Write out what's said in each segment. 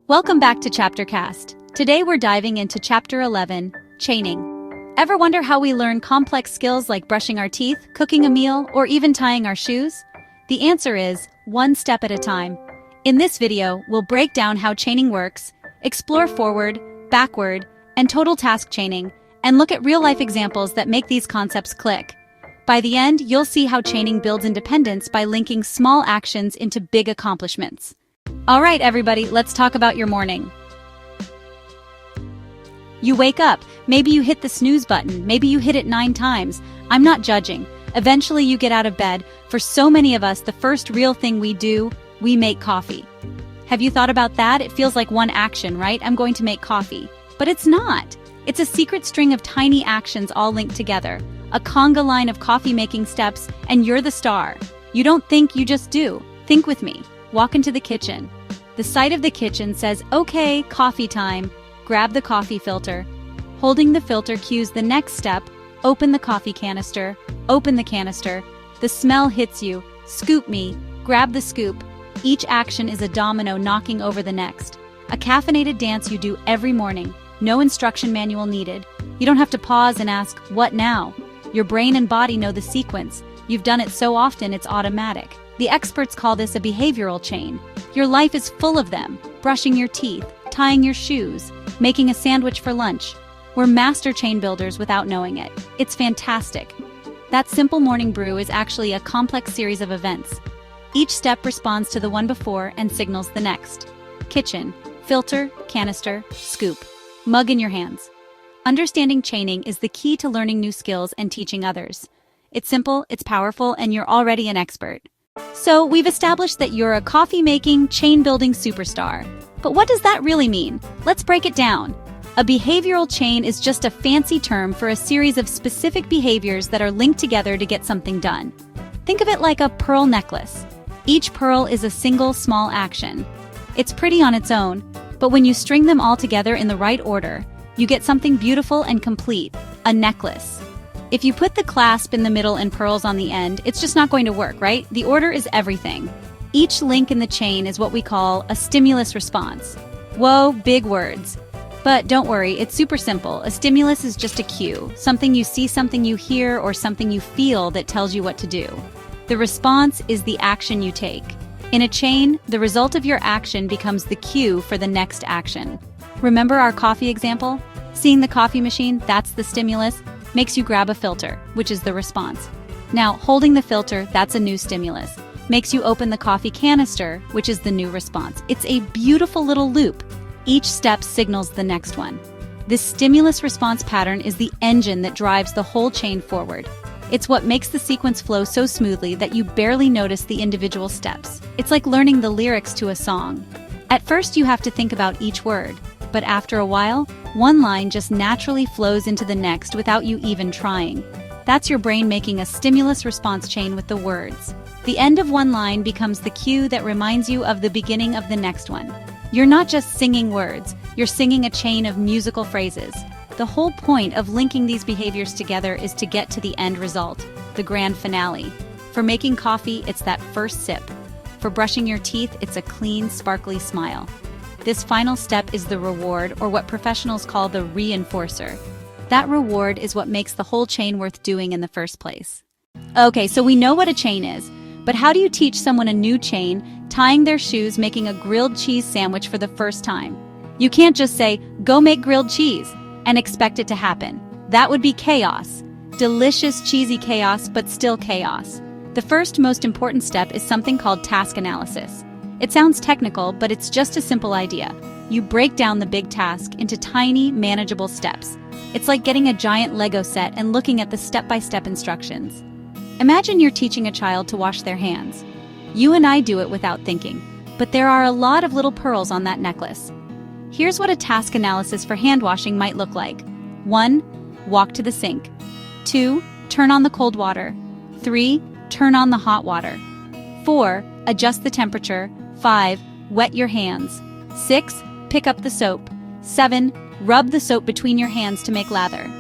Welcome back to ChapterCast. Today we're diving into Chapter 11, Chaining. Ever wonder how we learn complex skills like brushing our teeth, cooking a meal, or even tying our shoes? The answer is, one step at a time. In this video, we'll break down how chaining works, explore forward, backward, and total task chaining, and look at real-life examples that make these concepts click. By the end, you'll see how chaining builds independence by linking small actions into big accomplishments. All right, everybody, let's talk about your morning. You wake up, maybe you hit the snooze button, maybe you hit it 9 times. I'm not judging. Eventually you get out of bed. For so many of us, the first real thing we do, we make coffee. Have you thought about that? It feels like one action, right? I'm going to make coffee. But it's not. It's a secret string of tiny actions all linked together. A conga line of coffee-making steps, and you're the star. You don't think, you just do. Think with me. Walk into the kitchen. The sight of the kitchen says, okay, coffee time. Grab the coffee filter. Holding the filter cues the next step. Open the coffee canister. Open the canister. The smell hits you. Scoop me. Grab the scoop. Each action is a domino knocking over the next. A caffeinated dance you do every morning. No instruction manual needed. You don't have to pause and ask, what now? Your brain and body know the sequence. You've done it so often it's automatic. The experts call this a behavioral chain. Your life is full of them. Brushing your teeth, tying your shoes, making a sandwich for lunch. We're master chain builders without knowing it. It's fantastic. That simple morning brew is actually a complex series of events. Each step responds to the one before and signals the next. Kitchen, filter, canister, scoop. Mug in your hands. Understanding chaining is the key to learning new skills and teaching others. It's simple, it's powerful, and you're already an expert. So we've established that you're a coffee-making, chain-building superstar. But what does that really mean? Let's break it down. A behavioral chain is just a fancy term for a series of specific behaviors that are linked together to get something done. Think of it like a pearl necklace. Each pearl is a single small action. It's pretty on its own, but when you string them all together in the right order, you get something beautiful and complete, a necklace. If you put the clasp in the middle and pearls on the end, it's just not going to work, right? The order is everything. Each link in the chain is what we call a stimulus response. Whoa, big words. But don't worry, it's super simple. A stimulus is just a cue, something you see, something you hear, or something you feel that tells you what to do. The response is the action you take. In a chain, the result of your action becomes the cue for the next action. Remember our coffee example? Seeing the coffee machine, that's the stimulus, makes you grab a filter, which is the response. Now, holding the filter, that's a new stimulus. Makes you open the coffee canister, which is the new response. It's a beautiful little loop. Each step signals the next one. This stimulus response pattern is the engine that drives the whole chain forward. It's what makes the sequence flow so smoothly that you barely notice the individual steps. It's like learning the lyrics to a song. At first, you have to think about each word. But after a while, one line just naturally flows into the next without you even trying. That's your brain making a stimulus response chain with the words. The end of one line becomes the cue that reminds you of the beginning of the next one. You're not just singing words, you're singing a chain of musical phrases. The whole point of linking these behaviors together is to get to the end result, the grand finale. For making coffee, it's that first sip. For brushing your teeth, it's a clean, sparkly smile. This final step is the reward, or what professionals call the reinforcer. That reward is what makes the whole chain worth doing in the first place. Okay, so we know what a chain is, but how do you teach someone a new chain, tying their shoes, making a grilled cheese sandwich for the first time? You can't just say, go make grilled cheese, and expect it to happen. That would be chaos. Delicious, cheesy chaos, but still chaos. The first most important step is something called task analysis. It sounds technical, but it's just a simple idea. You break down the big task into tiny, manageable steps. It's like getting a giant Lego set and looking at the step-by-step instructions. Imagine you're teaching a child to wash their hands. You and I do it without thinking, but there are a lot of little pearls on that necklace. Here's what a task analysis for hand washing might look like. 1. Walk to the sink. 2. Turn on the cold water. 3. Turn on the hot water. 4. Adjust the temperature. 5. Wet your hands. 6. Pick up the soap. 7. Rub the soap between your hands to make lather.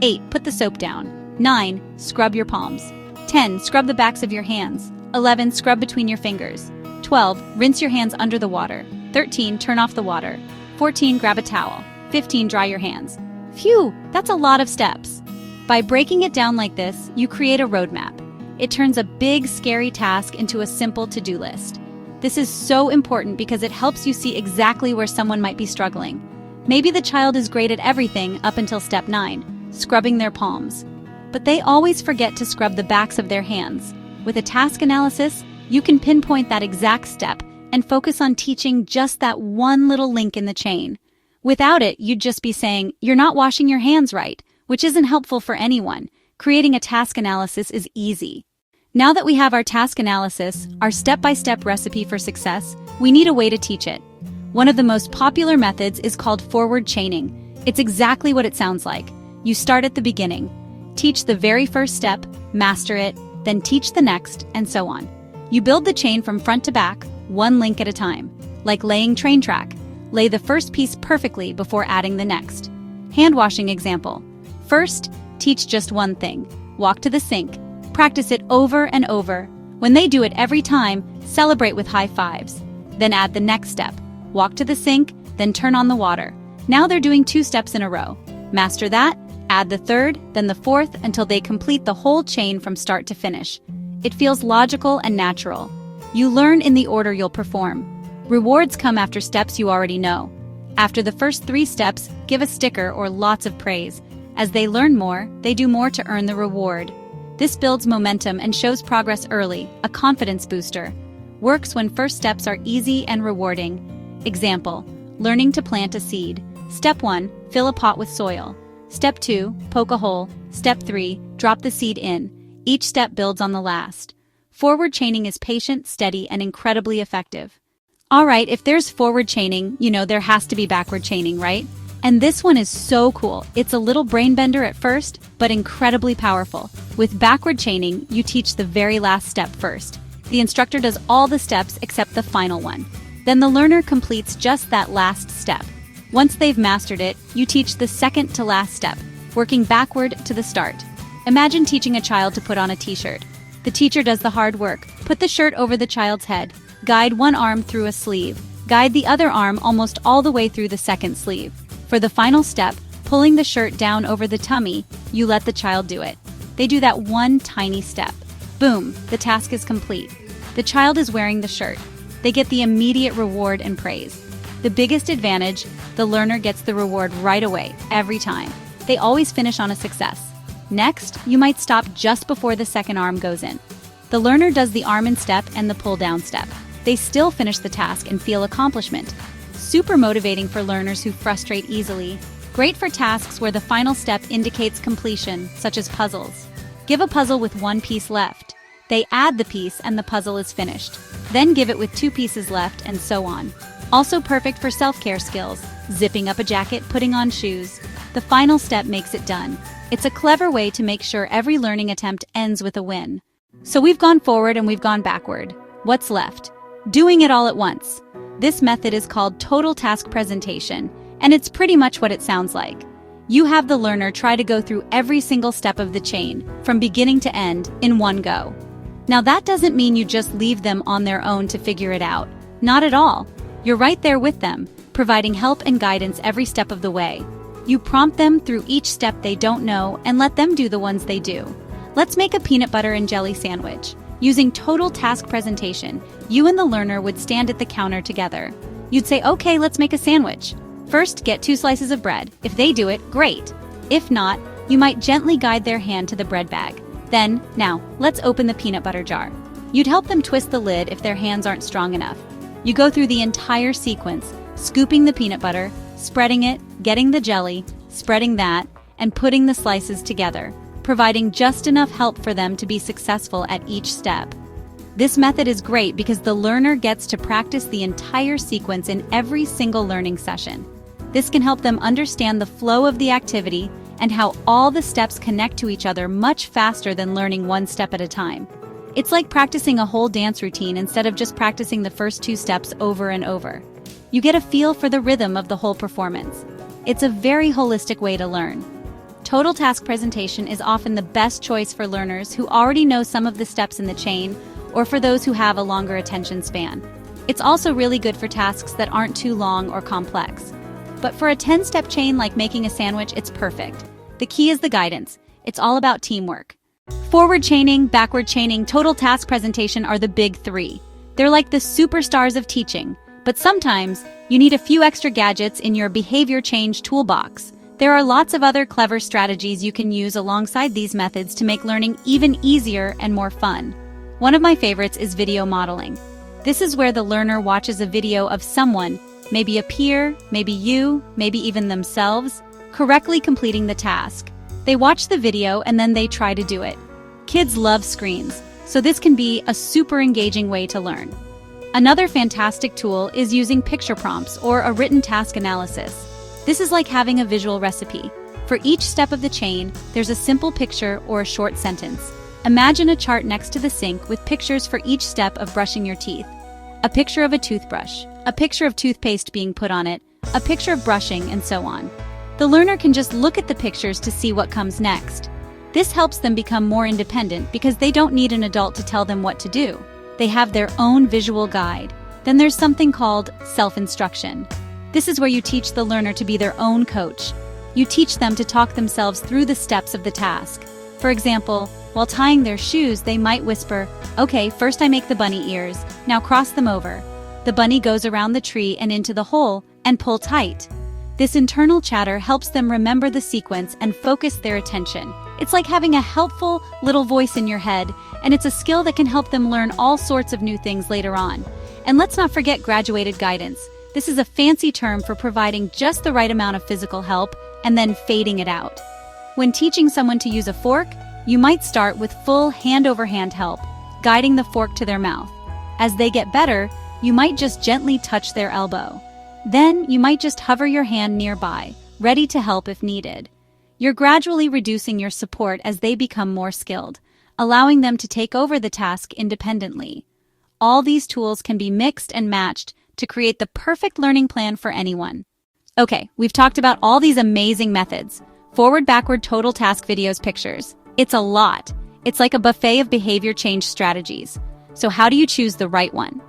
8. Put the soap down. 9. Scrub your palms. 10. Scrub the backs of your hands. 11. Scrub between your fingers. 12. Rinse your hands under the water. 13. Turn off the water. 14. Grab a towel. 15. Dry your hands. Phew, that's a lot of steps. By breaking it down like this, you create a roadmap. It turns a big, scary task into a simple to-do list. This is so important because it helps you see exactly where someone might be struggling. Maybe the child is great at everything up until step 9, scrubbing their palms. But they always forget to scrub the backs of their hands. With a task analysis, you can pinpoint that exact step and focus on teaching just that one little link in the chain. Without it, you'd just be saying, "You're not washing your hands right," which isn't helpful for anyone. Creating a task analysis is easy. Now that we have our task analysis, our step-by-step recipe for success, we need a way to teach it. One of the most popular methods is called forward chaining. It's exactly what it sounds like. You start at the beginning. Teach the very first step, master it, then teach the next, and so on. You build the chain from front to back, one link at a time. Like laying train track. Lay the first piece perfectly before adding the next. Hand washing example. First, teach just one thing. Walk to the sink. Practice it over and over. When they do it every time, celebrate with high fives. Then add the next step. Walk to the sink, then turn on the water. Now they're doing 2 steps in a row. Master that, add the third, then the fourth until they complete the whole chain from start to finish. It feels logical and natural. You learn in the order you'll perform. Rewards come after steps you already know. After the first 3 steps, give a sticker or lots of praise. As they learn more, they do more to earn the reward. This builds momentum and shows progress early, a confidence booster. Works when first steps are easy and rewarding. Example, learning to plant a seed. Step 1, fill a pot with soil. Step 2, poke a hole. Step 3, drop the seed in. Each step builds on the last. Forward chaining is patient, steady, and incredibly effective. Alright, if there's forward chaining, there has to be backward chaining, right? And this one is so cool. It's a little brain bender at first, but incredibly powerful. With backward chaining, you teach the very last step first. The instructor does all the steps except the final one. Then the learner completes just that last step. Once they've mastered it, you teach the second to last step, working backward to the start. Imagine teaching a child to put on a t-shirt. The teacher does the hard work. Put the shirt over the child's head. Guide one arm through a sleeve. Guide the other arm almost all the way through the second sleeve. For the final step, pulling the shirt down over the tummy, you let the child do it. They do that one tiny step. Boom, the task is complete. The child is wearing the shirt. They get the immediate reward and praise. The biggest advantage, the learner gets the reward right away, every time. They always finish on a success. Next, you might stop just before the second arm goes in. The learner does the arm in step and the pull down step. They still finish the task and feel accomplishment. Super motivating for learners who frustrate easily. Great for tasks where the final step indicates completion, such as puzzles. Give a puzzle with 1 piece left. They add the piece and the puzzle is finished. Then give it with 2 pieces left and so on. Also perfect for self-care skills. Zipping up a jacket, putting on shoes. The final step makes it done. It's a clever way to make sure every learning attempt ends with a win. So we've gone forward and we've gone backward. What's left? Doing it all at once. This method is called total task presentation, and it's pretty much what it sounds like. You have the learner try to go through every single step of the chain, from beginning to end, in one go. Now that doesn't mean you just leave them on their own to figure it out. Not at all. You're right there with them, providing help and guidance every step of the way. You prompt them through each step they don't know and let them do the ones they do. Let's make a peanut butter and jelly sandwich. Using total task presentation, you and the learner would stand at the counter together. You'd say, "Okay, let's make a sandwich. First, get 2 slices of bread. If they do it, great. If not, you might gently guide their hand to the bread bag. Then, now, let's open the peanut butter jar." You'd help them twist the lid if their hands aren't strong enough. You go through the entire sequence, scooping the peanut butter, spreading it, getting the jelly, spreading that, and putting the slices together, providing just enough help for them to be successful at each step. This method is great because the learner gets to practice the entire sequence in every single learning session. This can help them understand the flow of the activity and how all the steps connect to each other much faster than learning one step at a time. It's like practicing a whole dance routine instead of just practicing the first 2 steps over and over. You get a feel for the rhythm of the whole performance. It's a very holistic way to learn. Total task presentation is often the best choice for learners who already know some of the steps in the chain, or for those who have a longer attention span. It's also really good for tasks that aren't too long or complex. But for a 10-step chain like making a sandwich, it's perfect. The key is the guidance. It's all about teamwork. Forward chaining, backward chaining, total task presentation are the big three. They're like the superstars of teaching, but sometimes you need a few extra gadgets in your behavior change toolbox. There are lots of other clever strategies you can use alongside these methods to make learning even easier and more fun. One of my favorites is video modeling. This is where the learner watches a video of someone, maybe a peer, maybe you, maybe even themselves, correctly completing the task. They watch the video and then they try to do it. Kids love screens, so this can be a super engaging way to learn. Another fantastic tool is using picture prompts or a written task analysis. This is like having a visual recipe. For each step of the chain, there's a simple picture or a short sentence. Imagine a chart next to the sink with pictures for each step of brushing your teeth. A picture of a toothbrush, a picture of toothpaste being put on it, a picture of brushing, and so on. The learner can just look at the pictures to see what comes next. This helps them become more independent because they don't need an adult to tell them what to do. They have their own visual guide. Then there's something called self-instruction. This is where you teach the learner to be their own coach. You teach them to talk themselves through the steps of the task. For example, while tying their shoes, they might whisper, "Okay, first I make the bunny ears, now cross them over." The bunny goes around the tree and into the hole, and pull tight. This internal chatter helps them remember the sequence and focus their attention. It's like having a helpful little voice in your head, and it's a skill that can help them learn all sorts of new things later on. And let's not forget graduated guidance. This is a fancy term for providing just the right amount of physical help and then fading it out. When teaching someone to use a fork, you might start with full hand-over-hand help, guiding the fork to their mouth. As they get better, you might just gently touch their elbow. Then you might just hover your hand nearby, ready to help if needed. You're gradually reducing your support as they become more skilled, allowing them to take over the task independently. All these tools can be mixed and matched to create the perfect learning plan for anyone. Okay, we've talked about all these amazing methods. Forward, backward, total task, videos, pictures. It's a lot. It's like a buffet of behavior change strategies. So how do you choose the right one?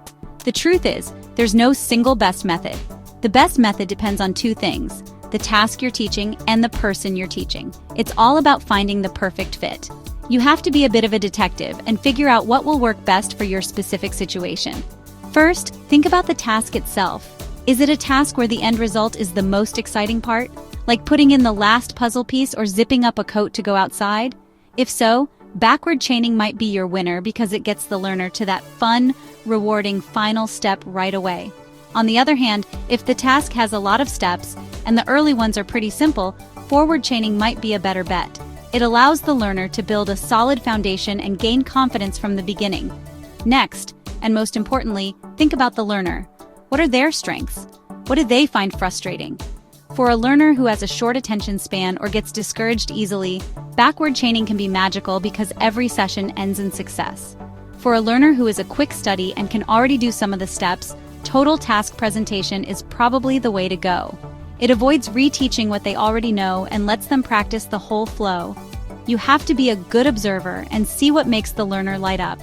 The truth is, there's no single best method. The best method depends on two things: the task you're teaching and the person you're teaching. It's all about finding the perfect fit. You have to be a bit of a detective and figure out what will work best for your specific situation. First, think about the task itself. Is it a task where the end result is the most exciting part? Like putting in the last puzzle piece or zipping up a coat to go outside? If so, backward chaining might be your winner because it gets the learner to that fun, rewarding final step right away. On the other hand, if the task has a lot of steps and the early ones are pretty simple, forward chaining might be a better bet. It allows the learner to build a solid foundation and gain confidence from the beginning. Next, and most importantly, think about the learner. What are their strengths? What do they find frustrating? For a learner who has a short attention span or gets discouraged easily, backward chaining can be magical because every session ends in success. For a learner who is a quick study and can already do some of the steps, total task presentation is probably the way to go. It avoids reteaching what they already know and lets them practice the whole flow. You have to be a good observer and see what makes the learner light up.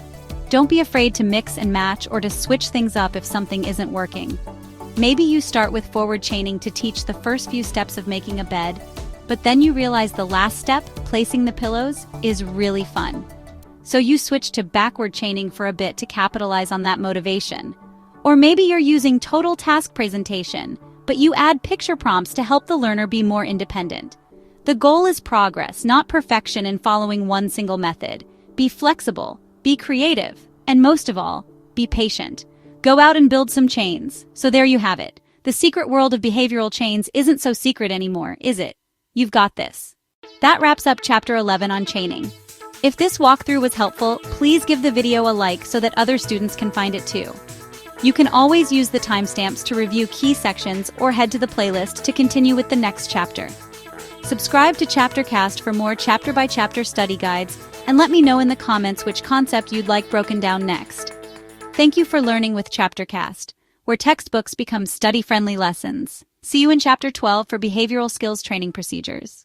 Don't be afraid to mix and match or to switch things up if something isn't working. Maybe you start with forward chaining to teach the first few steps of making a bed, but then you realize the last step, placing the pillows, is really fun. So you switch to backward chaining for a bit to capitalize on that motivation. Or maybe you're using total task presentation, but you add picture prompts to help the learner be more independent. The goal is progress, not perfection in following one single method. Be flexible, be creative, and most of all, be patient. Go out and build some chains. So there you have it. The secret world of behavioral chains isn't so secret anymore, is it? You've got this. That wraps up Chapter 11 on chaining. If this walkthrough was helpful, please give the video a like so that other students can find it too. You can always use the timestamps to review key sections or head to the playlist to continue with the next chapter. Subscribe to ChapterCast for more chapter-by-chapter study guides, and let me know in the comments which concept you'd like broken down next. Thank you for learning with ChapterCast, where textbooks become study-friendly lessons. See you in Chapter 12 for behavioral skills training procedures.